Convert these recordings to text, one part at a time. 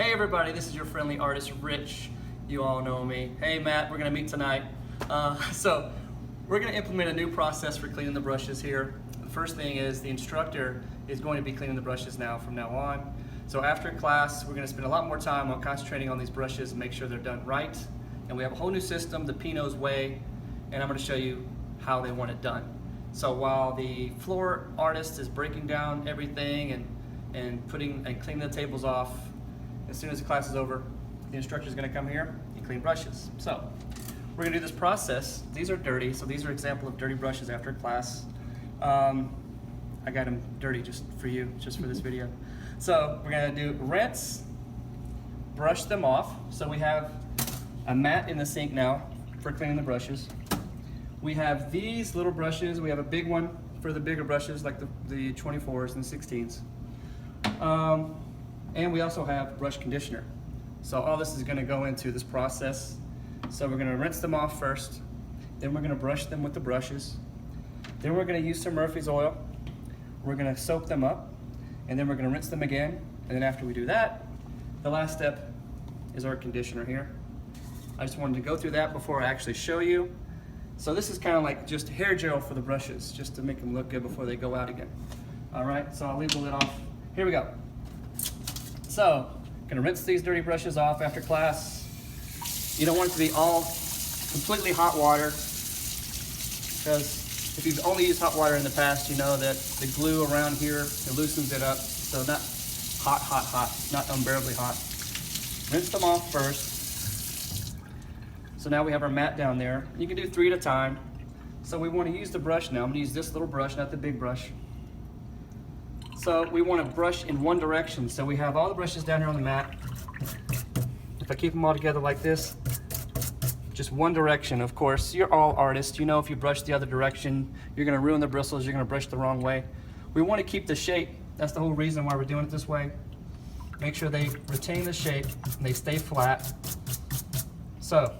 Hey everybody, this is your friendly artist Rich. You all know me. Hey Matt, we're gonna meet tonight. So we're gonna implement a new process for cleaning the brushes here. The first thing is the instructor is going to be cleaning the brushes from now on. So after class, we're gonna spend a lot more time on concentrating on these brushes and make sure they're done right. And we have a whole new system, the Pinot's way, and I'm gonna show you how they want it done. So while the floor artist is breaking down everything and cleaning the tables off, as soon as the class is over, the instructor is going to come here and clean brushes. So we're going to do this process. These are dirty, so these are example of dirty brushes after class. I got them dirty just for you, just for this video. So we're going to do rinse, brush them off. So we have a mat in the sink now for cleaning the brushes. We have these little brushes. We have a big one for the bigger brushes like the 24s and 16s. And we also have brush conditioner. So all this is gonna go into this process. So we're gonna rinse them off first, then we're gonna brush them with the brushes, then we're gonna use some Murphy's oil, we're gonna soak them up, and then we're gonna rinse them again, and then after we do that, the last step is our conditioner here. I just wanted to go through that before I actually show you. So this is kind of like just hair gel for the brushes, just to make them look good before they go out again. All right, so I'll leave the lid off. Here we go. So, gonna rinse these dirty brushes off after class. You don't want it to be all completely hot water, because if you've only used hot water in the past, you know that the glue around here, it loosens it up. So not hot, hot, hot, not unbearably hot. Rinse them off first. So now we have our mat down there. You can do 3 at a time. So we want to use the brush now. I'm gonna use this little brush, not the big brush. So we want to brush in one direction. So we have all the brushes down here on the mat. If I keep them all together like this, just one direction. Of course, you're all artists. You know if you brush the other direction, you're going to ruin the bristles, you're going to brush the wrong way. We want to keep the shape. That's the whole reason why we're doing it this way. Make sure they retain the shape and they stay flat. So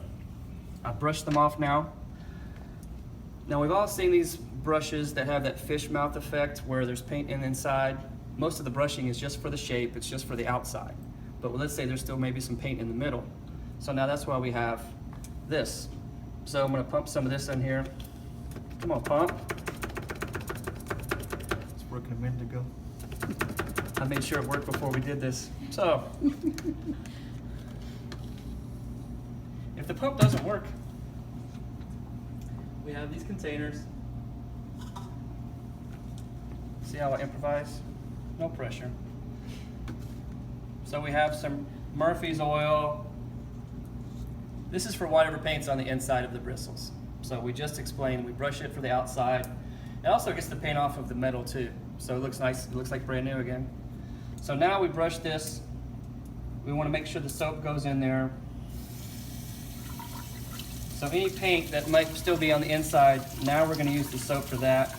I brush them off now. Now we've all seen these brushes that have that fish mouth effect where there's paint inside. Most of the brushing is just for the shape, it's just for the outside. But let's say there's still maybe some paint in the middle. So now that's why we have this. So I'm gonna pump some of this in here. Come on, pump. It's working a minute ago. I made sure it worked before we did this. So, if the pump doesn't work, we have these containers. See how I improvise? No pressure. So we have some Murphy's oil. This is for whatever paint's on the inside of the bristles. So we just explained, we brush it for the outside. It also gets the paint off of the metal too. So it looks nice, it looks like brand new again. So now we brush this. We want to make sure the soap goes in there. So any paint that might still be on the inside, now we're going to use the soap for that.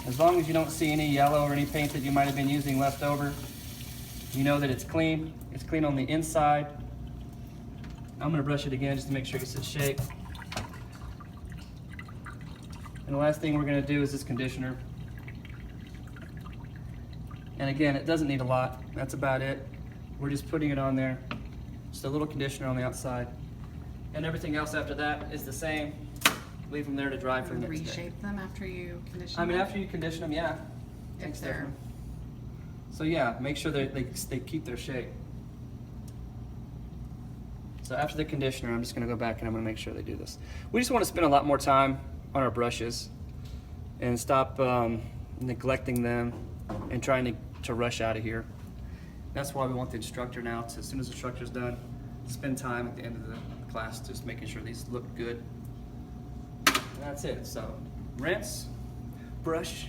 As long as you don't see any yellow or any paint that you might have been using left over, you know that it's clean. It's clean on the inside. I'm going to brush it again just to make sure it gets its shape. And the last thing we're going to do is this conditioner. And again, it doesn't need a lot. That's about it. We're just putting it on there. Just a little conditioner on the outside. And everything else after that is the same. Leave them there to dry for the next day. Reshape them after you condition them? I mean, after you condition them, yeah. If they're... So yeah, make sure that they keep their shape. So after the conditioner, I'm just gonna go back and I'm gonna make sure they do this. We just wanna spend a lot more time on our brushes and stop neglecting them and trying to rush out of here. That's why we want the instructor now to, as soon as the instructor's done, spend time at the end of the class just making sure these look good. And that's it. So rinse, brush,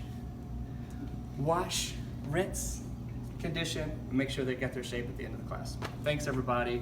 wash, rinse, condition, and make sure they get their shape at the end of the class. Thanks everybody.